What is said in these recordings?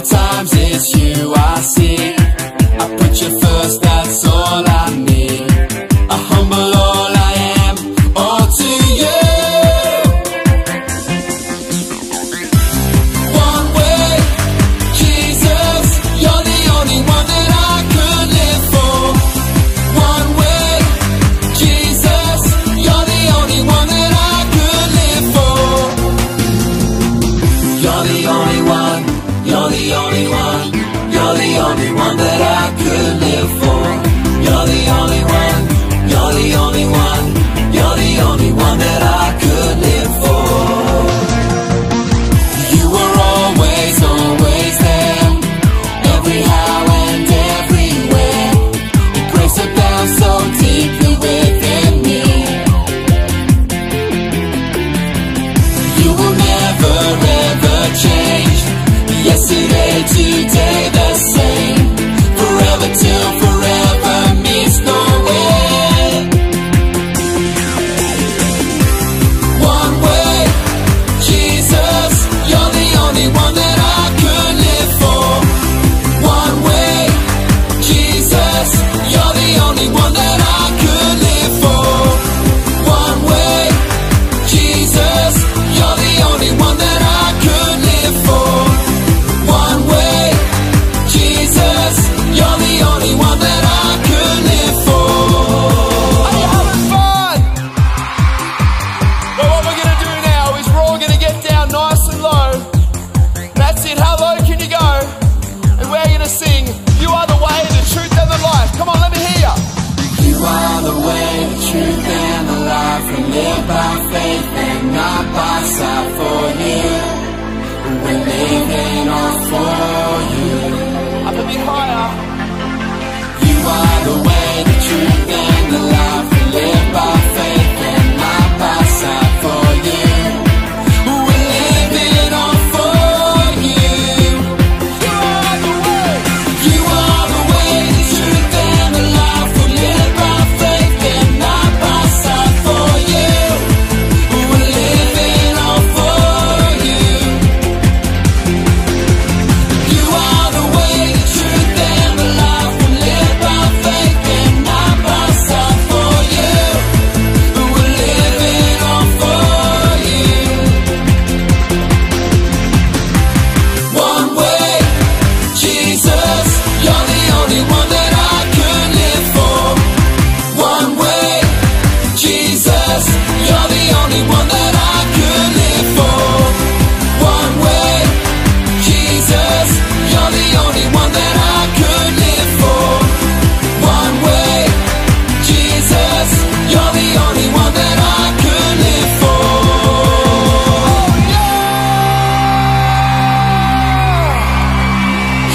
times it's you I see. I put you first, that's all I need. I humble all I am, all to you. One way, Jesus, you're the only one that I could live for. One way, Jesus, you're the only one that I could live for. You're the only one, you're the only one, you're the only one that I could live for. You're the only one, you're the only one, you're the only one that I could live for. You were always, always there, every how and everywhere. Your grace abounds so deeply within me. You will never ever change. Yesterday, today, the same. Forever till forever means no end. One way, Jesus, you're the only one that I could live for. One way, Jesus, you're the only one that I could live for. One way, Jesus, you're the only one that I could live for. One way, Jesus, you're the only one that I could live for. Are you having fun? Well, what we're gonna do now is we're all gonna get down nice and low. That's it, how low can you go? And we're gonna sing, you are the way, the truth and the life. Come on, let me hear ya. You are the way, the truth and the life. We live by faith and not by sight. For you, we're living all for you. Up a bit higher. You are the way, the truth and the life. We live by faith and not by sight. For you, we're living all for you. You are the way. You are the way, the truth and the life. We live by faith and not by sight. For you, we're living all for you. You are the way, the truth and the life. We live by faith and not by sight. For you, we're living all for you. One way, Jesus, you're the only one that I could live for. One way, Jesus, you're the only one that I could live for. One way, Jesus, you're the only one that I could live for. One way, Jesus, you're the only one that I could live for. Oh yeah!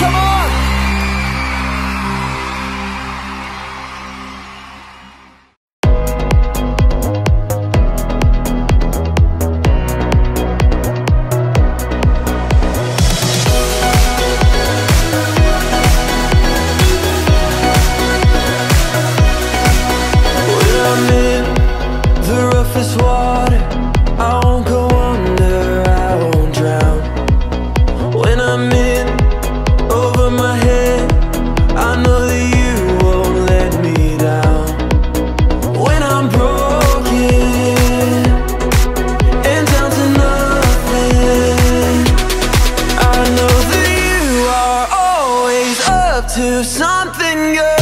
Come on! When I'm in the roughest water, I won't go under, I won't drown. When I'm in over my head, I know that you won't let me down. When I'm broken and down to nothing, I know that you are always up to something good.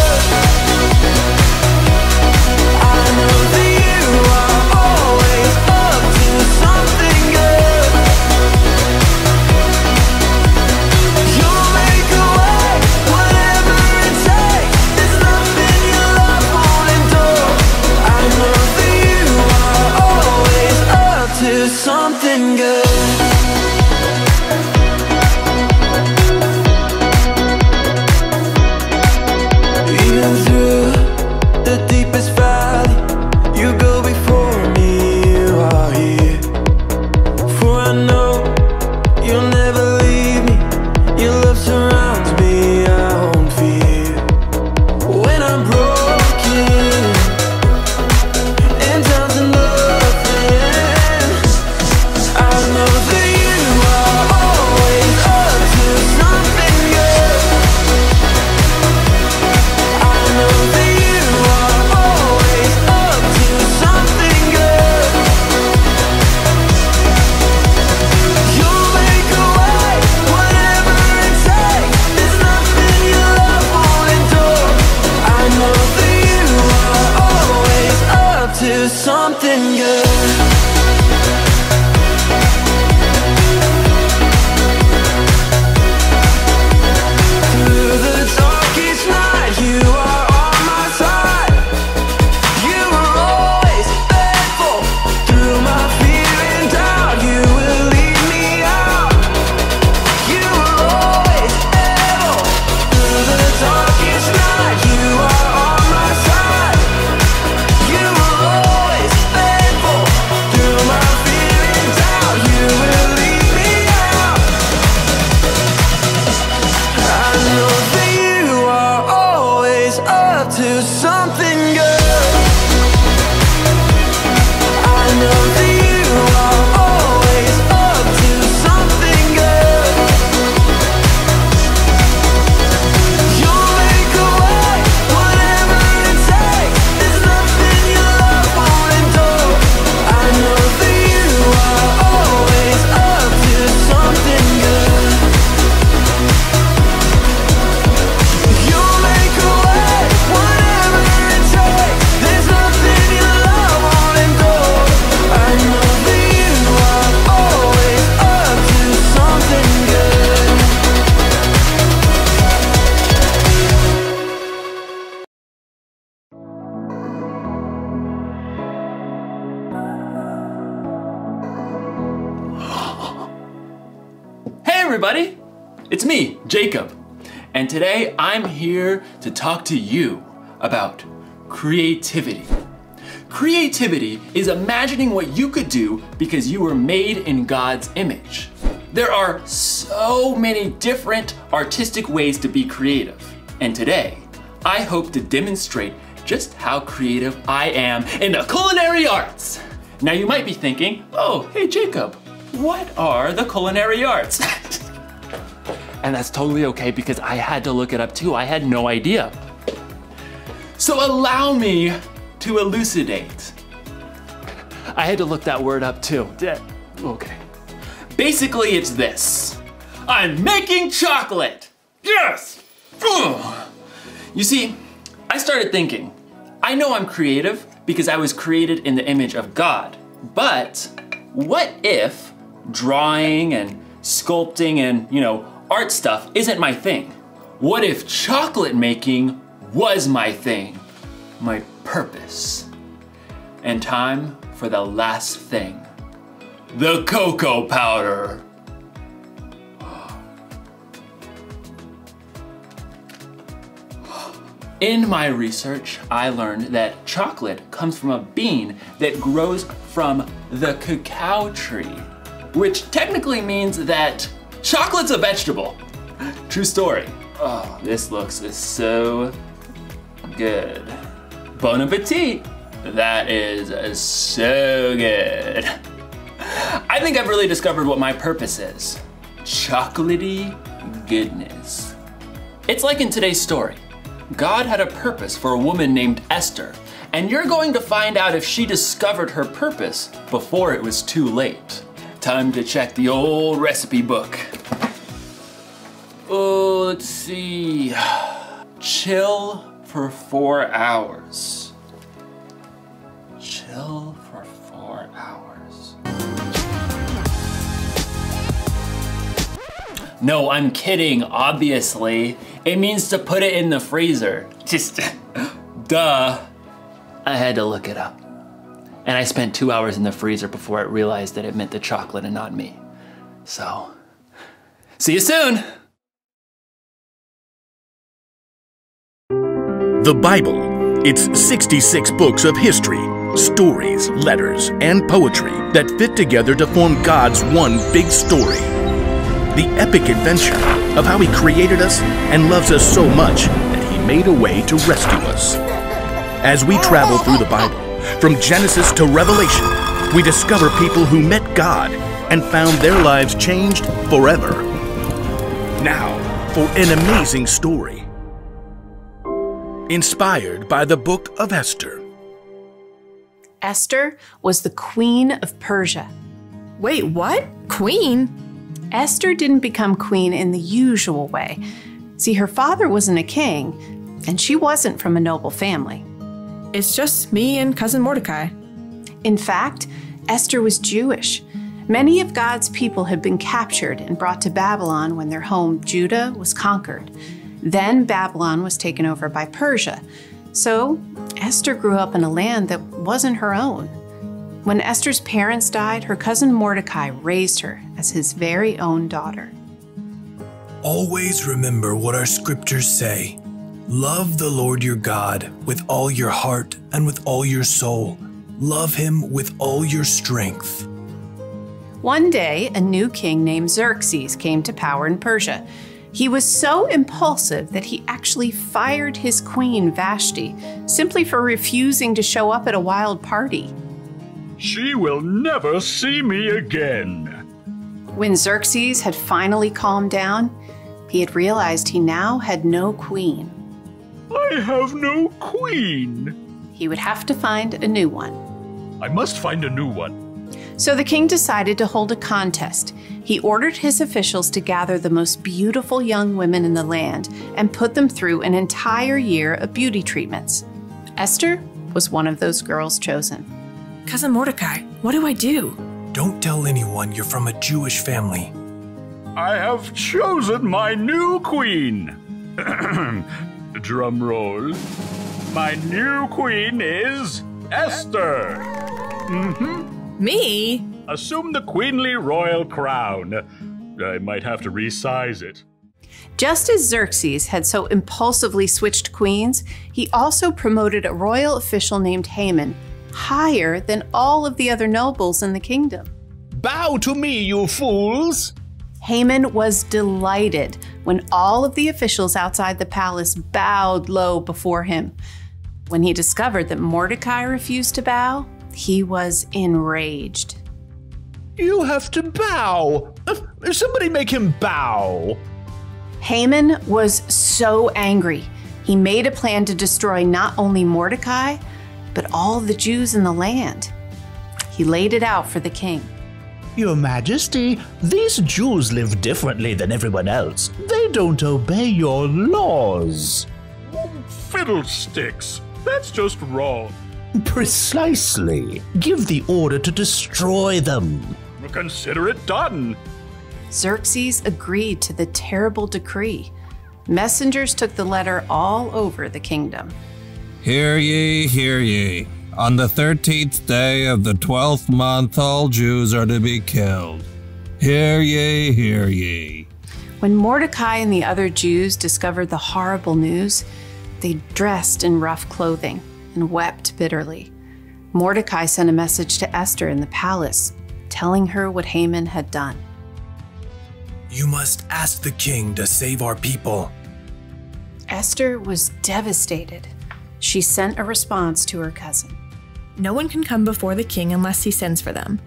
I know that you are always up to something good. You'll make a way, whatever it takes. There's nothing your love won't endure. I know that you are always up to something good. Even through the deepest valley, you go before me, you are here. For I know you'll never leave me, your love surrounds me, I won't fear. When I'm broken and down to nothing, I know that everybody, it's me, Jacob, and today I'm here to talk to you about creativity. Creativity is imagining what you could do because you were made in God's image. There are so many different artistic ways to be creative, and today I hope to demonstrate just how creative I am in the culinary arts. Now you might be thinking, oh, hey Jacob, what are the culinary arts? And that's totally okay because I had to look it up too. I had no idea. So allow me to elucidate. I had to look that word up too. Okay. Basically it's this. I'm making chocolate. Yes! Ugh. You see, I started thinking, I know I'm creative because I was created in the image of God, but what if drawing and sculpting and, art stuff isn't my thing? What if chocolate making was my thing, my purpose? And time for the last thing, the cocoa powder. In my research, I learned that chocolate comes from a bean that grows from the cacao tree, which technically means that chocolate's a vegetable. True story. Oh, this looks so good. Bon appetit. That is so good. I think I've really discovered what my purpose is. Chocolatey goodness. It's like in today's story. God had a purpose for a woman named Esther, and you're going to find out if she discovered her purpose before it was too late. Time to check the old recipe book. Oh, let's see. Chill for 4 hours. Chill for 4 hours. No, I'm kidding, obviously. It means to put it in the freezer. Just, duh. I had to look it up. And I spent 2 hours in the freezer before I realized that it meant the chocolate and not me. So, see you soon. The Bible. It's 66 books of history, stories, letters, and poetry that fit together to form God's one big story. The epic adventure of how He created us and loves us so much that He made a way to rescue us. As we travel through the Bible, from Genesis to Revelation, we discover people who met God and found their lives changed forever. Now, for an amazing story. Inspired by the Book of Esther. Esther was the queen of Persia. Wait, what? Queen? Esther didn't become queen in the usual way. See, her father wasn't a king, and she wasn't from a noble family. It's just me and cousin Mordecai. In fact, Esther was Jewish. Many of God's people had been captured and brought to Babylon when their home, Judah, was conquered. Then Babylon was taken over by Persia. So Esther grew up in a land that wasn't her own. When Esther's parents died, her cousin Mordecai raised her as his very own daughter. Always remember what our scriptures say. Love the Lord your God with all your heart and with all your soul. Love Him with all your strength. One day, a new king named Xerxes came to power in Persia. He was so impulsive that he actually fired his queen Vashti simply for refusing to show up at a wild party. She will never see me again. When Xerxes had finally calmed down, he had realized he now had no queen. I have no queen. He would have to find a new one. I must find a new one. So the king decided to hold a contest. He ordered his officials to gather the most beautiful young women in the land and put them through an entire year of beauty treatments. Esther was one of those girls chosen. Cousin Mordecai, what do I do? Don't tell anyone you're from a Jewish family. I have chosen my new queen. Drum roll. My new queen is Esther. Me? Assume the queenly royal crown. I might have to resize it. Just as Xerxes had so impulsively switched queens, he also promoted a royal official named Haman higher than all of the other nobles in the kingdom. Bow to me, you fools! Haman was delighted when all of the officials outside the palace bowed low before him. When he discovered that Mordecai refused to bow, he was enraged. You have to bow! Somebody make him bow! Haman was so angry. He made a plan to destroy not only Mordecai, but all the Jews in the land. He laid it out for the king. Your Majesty, these Jews live differently than everyone else. They don't obey your laws. Fiddlesticks! That's just wrong. Precisely. Give the order to destroy them. Consider it done. Xerxes agreed to the terrible decree. Messengers took the letter all over the kingdom. Hear ye, hear ye. On the 13th day of the 12th month, all Jews are to be killed. Hear ye, hear ye. When Mordecai and the other Jews discovered the horrible news, they dressed in rough clothing and wept bitterly. Mordecai sent a message to Esther in the palace, telling her what Haman had done. You must ask the king to save our people. Esther was devastated. She sent a response to her cousin. No one can come before the king unless he sends for them.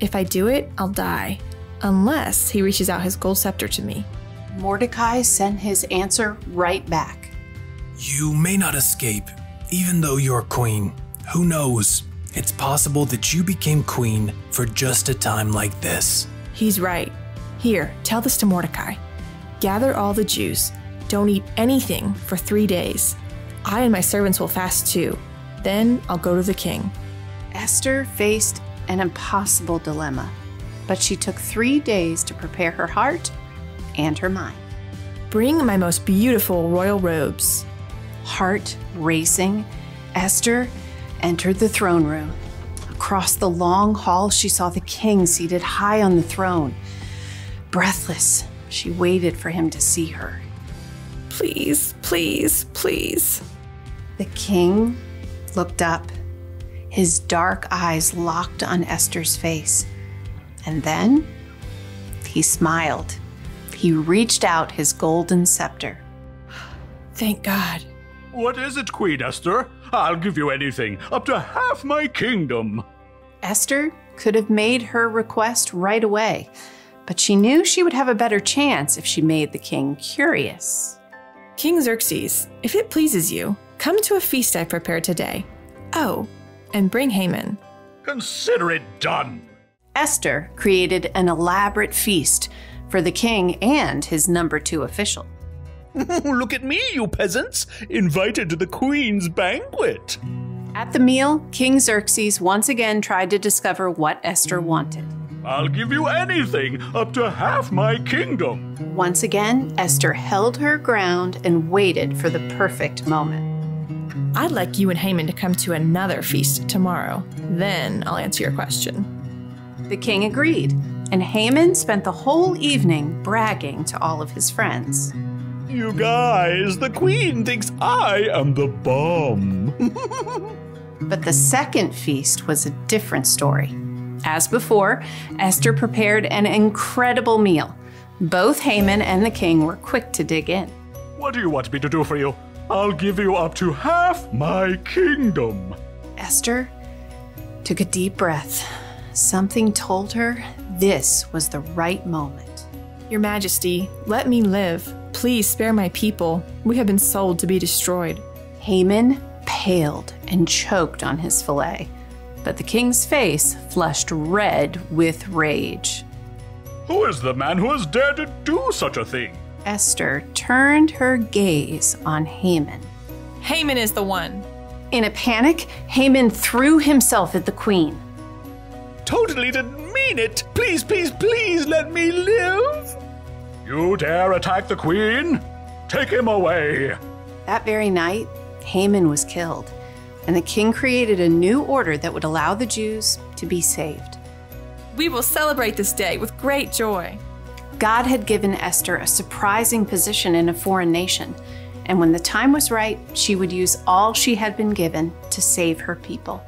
If I do it, I'll die, unless he reaches out his gold scepter to me. Mordecai sent his answer right back. You may not escape, even though you're queen. Who knows? It's possible that you became queen for just a time like this. He's right. Here, tell this to Mordecai. Gather all the Jews. Don't eat anything for 3 days. I and my servants will fast too. Then I'll go to the king. Esther faced an impossible dilemma, but she took 3 days to prepare her heart and her mind. Bring my most beautiful royal robes. Heart racing, Esther entered the throne room. Across the long hall, she saw the king seated high on the throne. Breathless, she waited for him to see her. Please, please, please. The king looked up. His dark eyes locked on Esther's face. And then he smiled. He reached out his golden scepter. Thank God. What is it, Queen Esther? I'll give you anything, up to half my kingdom. Esther could have made her request right away, but she knew she would have a better chance if she made the king curious. King Xerxes, if it pleases you, come to a feast I prepared today. Oh, and bring Haman. Consider it done. Esther created an elaborate feast for the king and his number 2 official. Look at me, you peasants, invited to the queen's banquet. At the meal, King Xerxes once again tried to discover what Esther wanted. I'll give you anything, up to half my kingdom. Once again, Esther held her ground and waited for the perfect moment. I'd like you and Haman to come to another feast tomorrow. Then I'll answer your question. The king agreed, and Haman spent the whole evening bragging to all of his friends. You guys, the queen thinks I am the bomb. But the second feast was a different story. As before, Esther prepared an incredible meal. Both Haman and the king were quick to dig in. What do you want me to do for you? I'll give you up to half my kingdom. Esther took a deep breath. Something told her this was the right moment. Your Majesty, let me live. Please spare my people. We have been sold to be destroyed. Haman paled and choked on his fillet, but the king's face flushed red with rage. Who is the man who has dared to do such a thing? Esther turned her gaze on Haman. Haman is the one. In a panic, Haman threw himself at the queen. Totally didn't mean it. Please, please, please let me live. You dare attack the queen? Take him away. That very night, Haman was killed, and the king created a new order that would allow the Jews to be saved. We will celebrate this day with great joy. God had given Esther a surprising position in a foreign nation, and when the time was right, she would use all she had been given to save her people.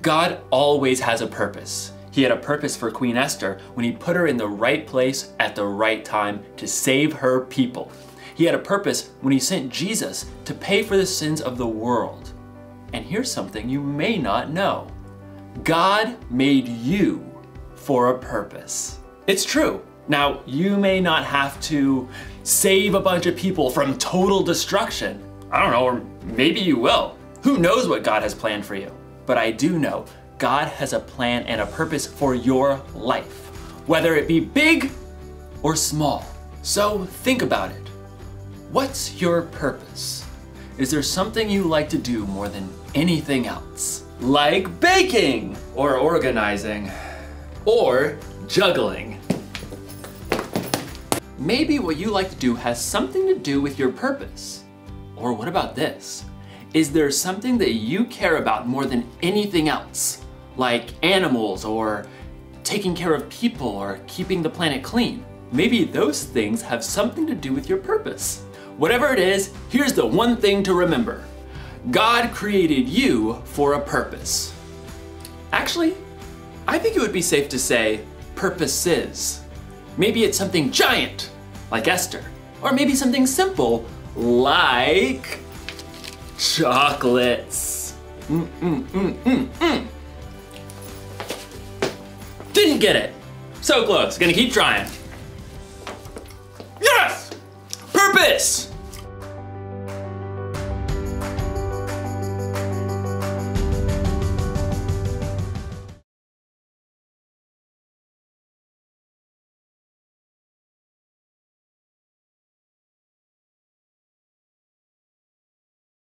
God always has a purpose. He had a purpose for Queen Esther when he put her in the right place at the right time to save her people. He had a purpose when he sent Jesus to pay for the sins of the world. And here's something you may not know. God made you for a purpose. It's true. Now, you may not have to save a bunch of people from total destruction. I don't know, or maybe you will. Who knows what God has planned for you? But I do know God has a plan and a purpose for your life, whether it be big or small. So think about it. What's your purpose? Is there something you like to do more than anything else? Like baking, or organizing, or juggling. Maybe what you like to do has something to do with your purpose. Or what about this? Is there something that you care about more than anything else? Like animals, or taking care of people, or keeping the planet clean? Maybe those things have something to do with your purpose. Whatever it is, here's the one thing to remember. God created you for a purpose. Actually, I think it would be safe to say purposes. Maybe it's something giant, like Esther, or maybe something simple, like chocolates. Didn't get it. So close, gonna keep trying. Yes! Purpose!